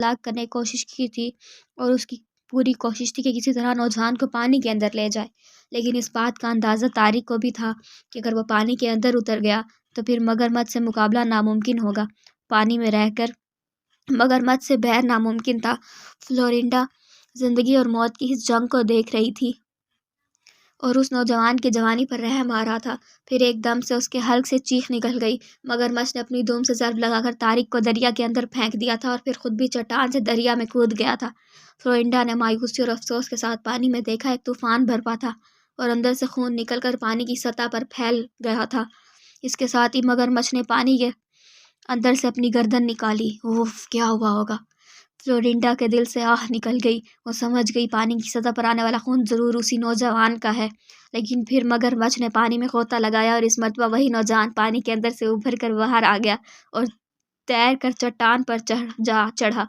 ہلاک کرنے کی کوشش کی تھی اور اس کی پوری کوشش تھی کہ کسی طرح نوجوان کو پانی کے اندر لے جائے، لیکن اس بات کا اندازہ طارق کو بھی تھا کہ اگر وہ پانی کے اندر اتر گیا تو پھر مگرمچھ سے مقابلہ ناممکن ہوگا۔ پانی میں رہ کر مگرمچھ سے بحر ناممکن تھا۔ فلورینڈا زندگی اور موت کی اس جنگ کو دیکھ رہی تھی اور اس نوجوان کی جوانی پر رحم آ رہا تھا۔ پھر ایک دم سے اس کے حلق سے چیخ نکل گئی۔ مگرمچھ نے اپنی دم سے ضرب لگا کر طارق کو دریا کے اندر پھینک دیا تھا اور پھر خود بھی چٹان سے دریا میں کود گیا تھا۔ فلورینڈا نے مایوسی اور افسوس کے ساتھ پانی میں دیکھا ایک طوفان برپا تھا اور اندر سے خون نکل کر پانی کی سطح پر پھیل گیا تھا۔ اس کے ساتھ ہی مگرمچھ نے پانی کے اندر سے اپنی گردن نکالی۔ اوف، کیا ہوا ہوگا؟ فلورینڈا کے دل سے آہ نکل گئی۔ وہ سمجھ گئی پانی کی سطح پر آنے والا خون ضرور اسی نوجوان کا ہے، لیکن پھر مگرمچھ نے پانی میں غوطہ لگایا اور اس مرتبہ وہی نوجوان پانی کے اندر سے ابھر کر باہر آ گیا اور تیر کر چٹان پر چڑھا۔